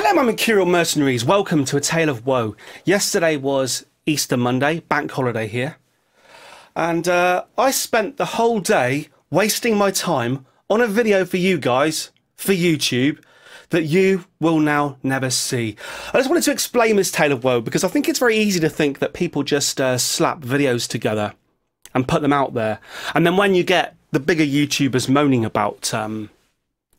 Hello my Mercurial mercenaries, welcome to A Tale of Woe. Yesterday was Easter Monday, bank holiday here, and I spent the whole day wasting my time on a video for you guys, for YouTube, that you will now never see. I just wanted to explain this Tale of Woe because I think it's very easy to think that people just slap videos together and put them out there, and then when you get the bigger YouTubers moaning about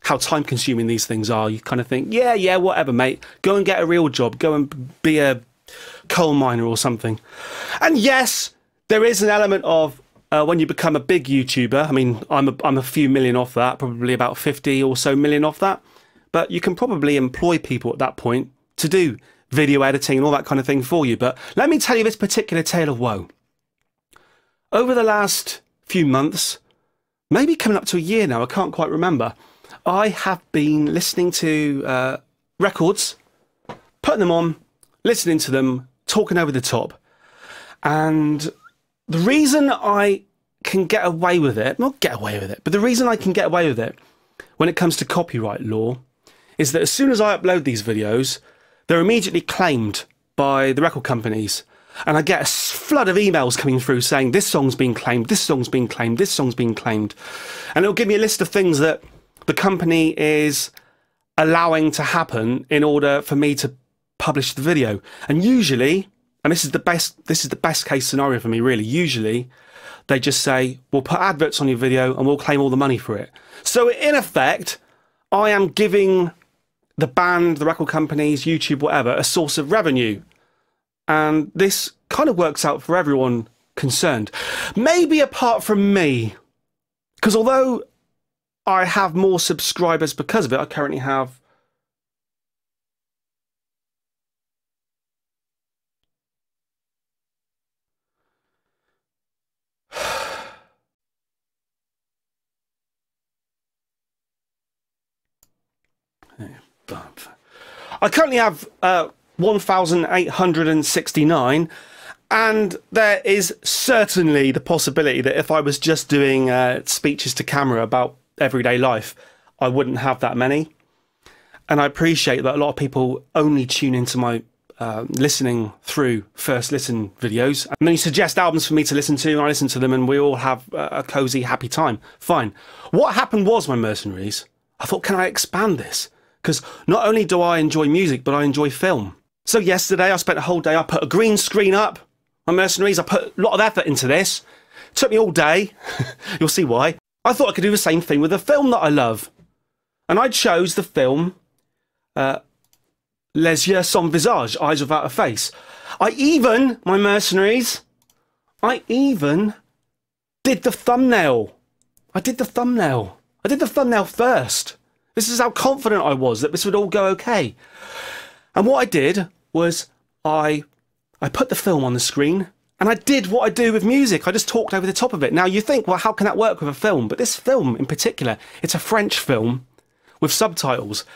how time-consuming these things are, you kind of think, yeah, whatever, mate. Go and get a real job. Go and be a coal miner or something. And yes, there is an element of when you become a big YouTuber. I mean, I'm a few million off that, probably about 50 or so million off that. But you can probably employ people at that point to do video editing and all that kind of thing for you. But let me tell you this particular tale of woe. Over the last few months, maybe coming up to a year now, I can't quite remember, I have been listening to records, putting them on, listening to them, talking over the top. And the reason I can get away with it, not get away with it, but the reason I can get away with it when it comes to copyright law is that as soon as I upload these videos, they're immediately claimed by the record companies. And I get a flood of emails coming through saying this song's been claimed, this song's been claimed, this song's been claimed. And it'll give me a list of things that the company is allowing to happen in order for me to publish the video. And usually, and this is the best case scenario for me really, usually they just say, we'll put adverts on your video and we'll claim all the money for it. So in effect, I am giving the band, the record companies, YouTube, whatever, a source of revenue. And this kind of works out for everyone concerned. Maybe apart from me, because although I have more subscribers because of it, I currently have I currently have 1,869, and there is certainly the possibility that if I was just doing speeches to camera about everyday life, I wouldn't have that many. And I appreciate that a lot of people only tune into my listening through first listen videos, and then you suggest albums for me to listen to, and I listen to them, and we all have a cozy, happy time. Fine. What happened was, my mercenaries, I thought, can I expand this? Because not only do I enjoy music, but I enjoy film. So yesterday I spent a whole day, I put a green screen up, my mercenaries, I put a lot of effort into this. It took me all day, you'll see why. I thought I could do the same thing with a film that I love. And I chose the film Les Yeux Sans Visage, Eyes Without a Face. I even, my mercenaries, I even did the thumbnail. I did the thumbnail first. This is how confident I was that this would all go okay. And what I did was I put the film on the screen, and I did what I do with music. I just talked over the top of it. Now you think, well, how can that work with a film? But this film in particular, it's a French film with subtitles,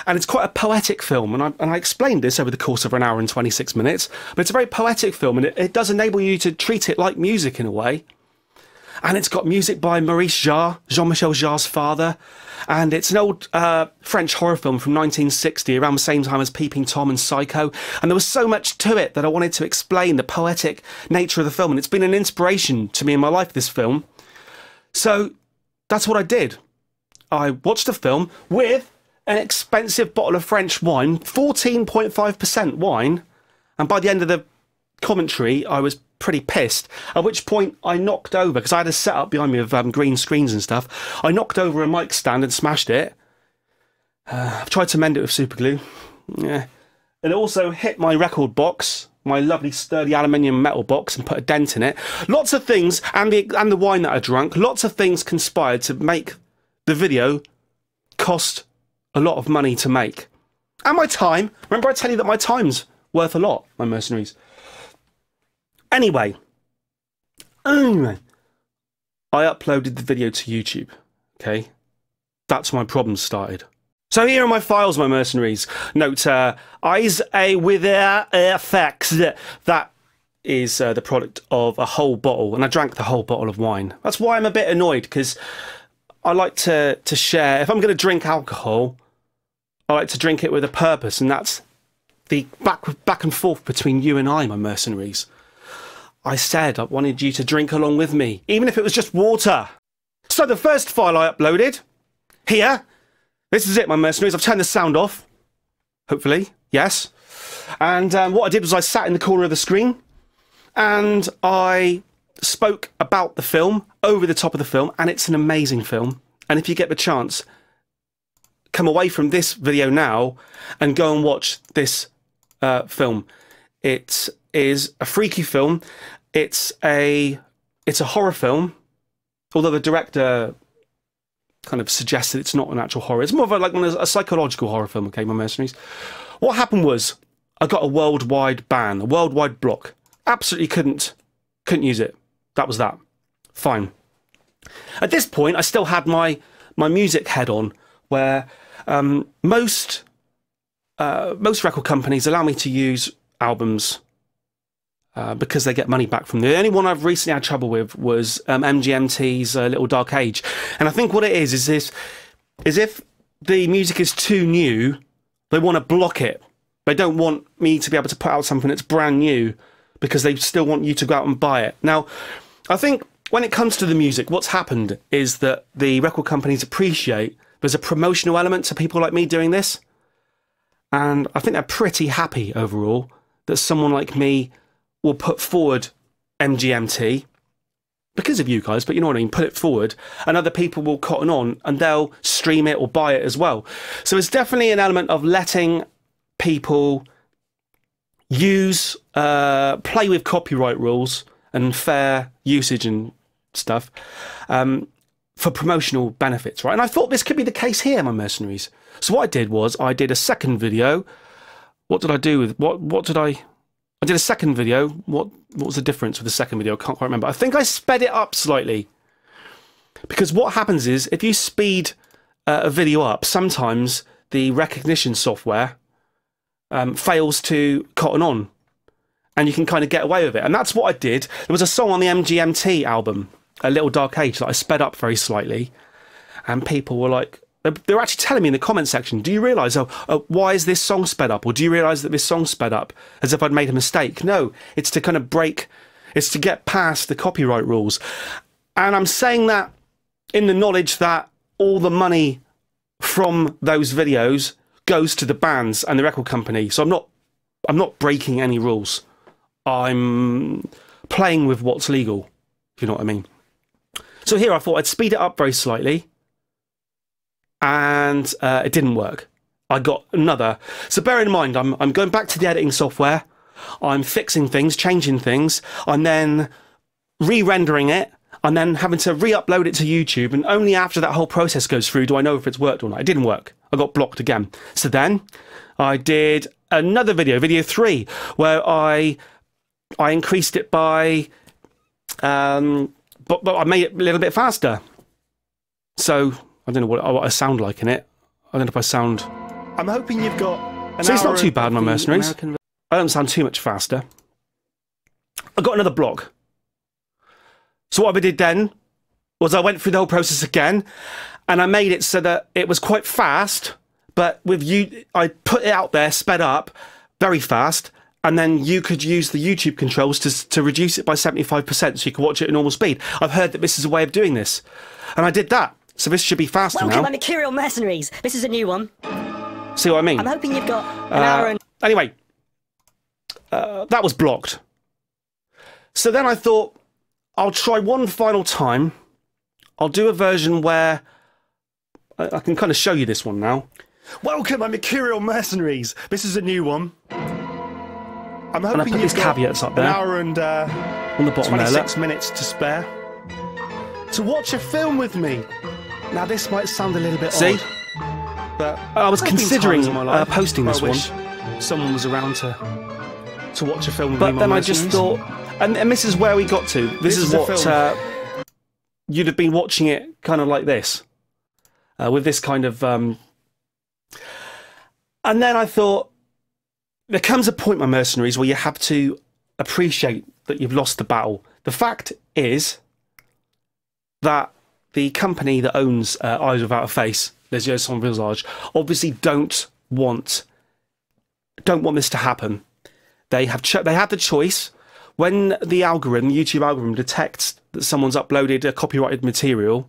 and it's quite a poetic film. And I explained this over the course of an hour and 26 minutes, but it's a very poetic film, and it does enable you to treat it like music in a way. And it's got music by Maurice Jarre, Jean-Michel Jarre's father. And it's an old French horror film from 1960, around the same time as Peeping Tom and Psycho. And there was so much to it that I wanted to explain the poetic nature of the film. And it's been an inspiration to me in my life, this film. So that's what I did. I watched the film with an expensive bottle of French wine, 14.5% wine. And by the end of the commentary, I was pretty pissed, at which point I knocked over, because I had a setup behind me of green screens and stuff. I knocked over a mic stand and smashed it. I've tried to mend it with super glue. Yeah. And it also hit my record box, my lovely sturdy aluminium metal box, and put a dent in it. Lots of things, and the wine that I drank, lots of things conspired to make the video cost a lot of money to make. And my time. Remember I tell you that my time's worth a lot, my mercenaries. Anyway, I uploaded the video to YouTube, okay? That's when my problems started. So here are my files, my mercenaries. Note, Eyes Without a Face. That is the product of a whole bottle, and I drank the whole bottle of wine. That's why I'm a bit annoyed, because I like to share. If I'm going to drink alcohol, I like to drink it with a purpose, and that's the back and forth between you and I, my mercenaries. I said I wanted you to drink along with me, even if it was just water. So the first file I uploaded, here, this is it, my mercenaries. I've turned the sound off, hopefully, yes. And what I did was I sat in the corner of the screen and I spoke about the film, over the top of the film, and it's an amazing film. And if you get the chance, come away from this video now and go and watch this film. It is a freaky film. It's a horror film, although the director kind of suggested it's not an actual horror. It's more of a psychological horror film, okay, my mercenaries. What happened was I got a worldwide ban, a worldwide block. Absolutely couldn't use it. That was that. Fine. At this point, I still had my music head on, where most record companies allow me to use albums because they get money back from them. The only one I've recently had trouble with was MGMT's Little Dark Age. And I think what it is if the music is too new, they want to block it. They don't want me to be able to put out something that's brand new because they still want you to go out and buy it. Now, I think when it comes to the music, what's happened is that the record companies appreciate there's a promotional element to people like me doing this. And I think they're pretty happy overall that someone like me will put forward MGMT because of you guys, but you know what I mean, put it forward, and other people will cotton on and they'll stream it or buy it as well. So it's definitely an element of letting people use, play with copyright rules and fair usage and stuff for promotional benefits, right? And I thought this could be the case here, my mercenaries. So what I did was I did a second video. What did I do with what did I did a second video. What was the difference with the second video? I can't quite remember. I think I sped it up slightly, because what happens is if you speed a video up, sometimes the recognition software fails to cotton on, and you can kind of get away with it. And that's what I did. There was a song on the MGMT album, A Little Dark Age, that I sped up very slightly, and people were like, they were actually telling me in the comment section, do you realise, why is this song sped up? Or do you realise that this song's sped up? As if I'd made a mistake. No, it's to kind of it's to get past the copyright rules. And I'm saying that in the knowledge that all the money from those videos goes to the bands and the record company. So I'm not breaking any rules. I'm playing with what's legal, if you know what I mean. So here I thought I'd speed it up very slightly, and it didn't work. I got another. So bear in mind, I'm going back to the editing software. I'm fixing things, changing things. I'm then re-rendering it. and then having to re-upload it to YouTube, and only after that whole process goes through do I know if it's worked or not. It didn't work. I got blocked again. So then I did another video, video 3, where I increased it by, but I made it a little bit faster. So I don't know what I sound like in it. I don't know if I sound... I'm hoping you've got an So it's not too bad, my mercenaries. I don't sound too much faster. I got another block. So what I did then was I went through the whole process again, and I made it so that it was quite fast, but with you, I put it out there, sped up, very fast, and then you could use the YouTube controls to reduce it by 75% so you could watch it at normal speed. I've heard that this is a way of doing this, and I did that. So this should be faster now. Welcome, Mercurial mercenaries. This is a new one. See what I mean? I'm hoping you've got an hour and... Anyway, that was blocked. So then I thought, I'll try one final time. I'll do a version where I can kind of show you this one now. Welcome, Mercurial mercenaries. This is a new one. I'm hoping you've got caveats up there. An hour and on the bottom 26 minutes to spare to watch a film with me. Now this might sound a little bit odd, but I was considering posting this one. Someone was around to watch a film with me. But then I just thought, and this is where we got to. This is what you'd have been watching it kind of like this, with this kind of. And then I thought, there comes a point, my mercenaries, where you have to appreciate that you've lost the battle. The fact is that the company that owns Eyes Without a Face, Les Yeux Sans Visage, obviously don't don't want this to happen. They had the choice. When the algorithm, the YouTube algorithm, detects that someone's uploaded a copyrighted material,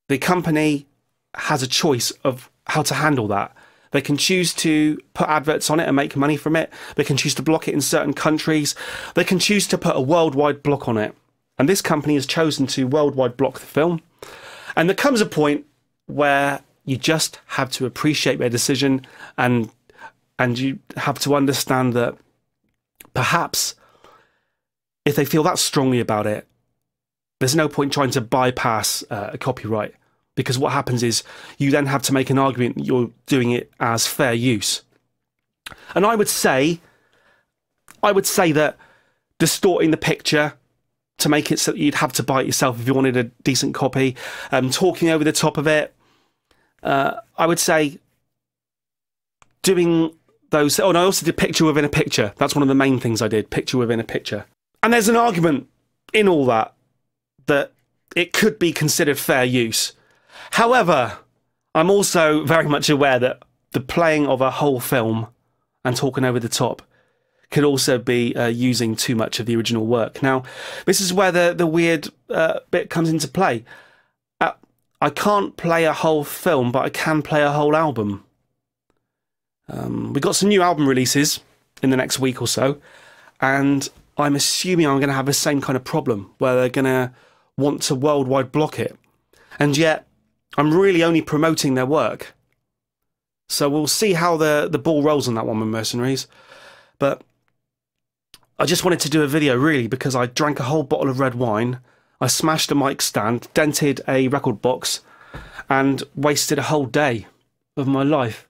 the company has a choice of how to handle that. They can choose to put adverts on it and make money from it. They can choose to block it in certain countries. They can choose to put a worldwide block on it. And this company has chosen to worldwide block the film. And there comes a point where you just have to appreciate their decision, and you have to understand that perhaps if they feel that strongly about it, there's no point trying to bypass a copyright, because what happens is you then have to make an argument that you're doing it as fair use. And I would say that distorting the picture to make it so that you'd have to buy it yourself if you wanted a decent copy, talking over the top of it, I would say doing those. Oh, and I also did picture within a picture. That's one of the main things I did, picture within a picture. And there's an argument in all that it could be considered fair use. However, I'm also very much aware that the playing of a whole film and talking over the top could also be using too much of the original work. Now, this is where the weird bit comes into play. I can't play a whole film, but I can play a whole album. We've got some new album releases in the next week or so, and I'm assuming I'm going to have the same kind of problem, where they're going to want to worldwide block it. And yet, I'm really only promoting their work. So we'll see how the ball rolls on that one with Mercenaries. But I just wanted to do a video, really, because I drank a whole bottle of red wine, I smashed a mic stand, dented a record box, and wasted a whole day of my life.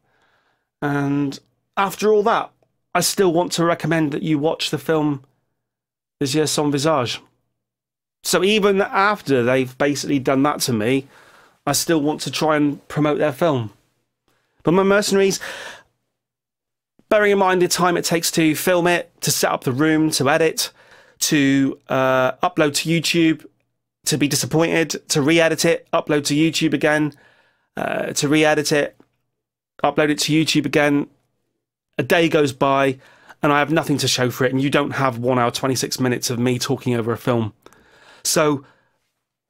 And after all that, I still want to recommend that you watch the film Les Yeux Sans Visage. So even after they've basically done that to me, I still want to try and promote their film. But my Mercenaries, bearing in mind the time it takes to film it, to set up the room, to edit, to upload to YouTube, to be disappointed, to re-edit it, upload to YouTube again, to re-edit it, upload it to YouTube again, a day goes by and I have nothing to show for it, and you don't have 1 hour 26 minutes of me talking over a film. So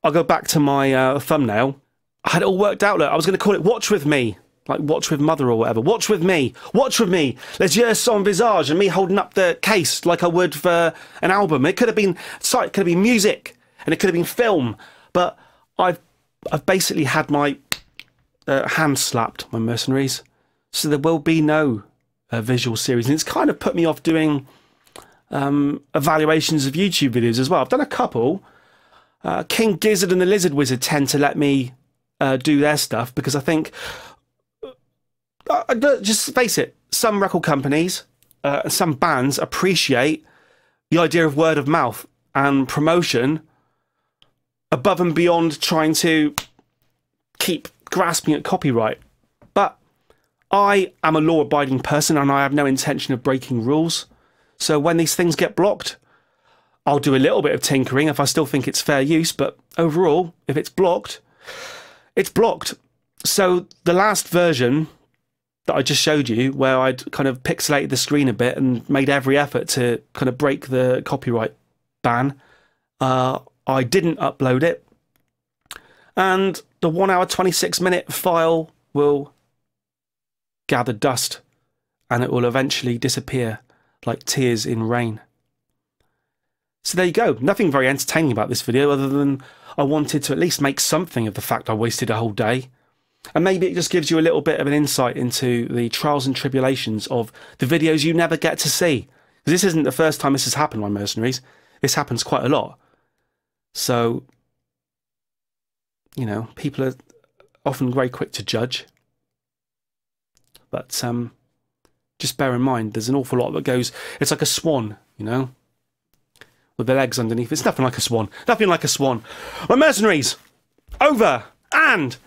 I'll go back to my thumbnail. I had it all worked out. Look, I was going to call it Watch With Me, like Watch With Mother or whatever. Watch with me, Les Yeux Sans Visage, and me holding up the case like I would for an album. It could have been sight, could have been music, and it could have been film. But I've basically had my hand slapped, my Mercenaries. So there will be no visual series, and it's kind of put me off doing evaluations of YouTube videos as well. I've done a couple. King Gizzard and the Lizard Wizard tend to let me do their stuff, because I think, just face it, some record companies, some bands appreciate the idea of word of mouth and promotion above and beyond trying to keep grasping at copyright. But I am a law-abiding person, and I have no intention of breaking rules. So when these things get blocked, I'll do a little bit of tinkering if I still think it's fair use, but overall, if it's blocked, it's blocked. So the last version that I just showed you, where I'd kind of pixelated the screen a bit and made every effort to kind of break the copyright ban, I didn't upload it. And the 1 hour 26 minute file will gather dust, and it will eventually disappear like tears in rain. So there you go. Nothing very entertaining about this video, other than I wanted to at least make something of the fact I wasted a whole day. And maybe it just gives you a little bit of an insight into the trials and tribulations of the videos you never get to see. Because this isn't the first time this has happened, my Mercenaries. This happens quite a lot. So, you know, people are often very quick to judge. But just bear in mind, there's an awful lot that goes... It's like a swan, you know, with the legs underneath. It's nothing like a swan. Nothing like a swan. My Mercenaries, over and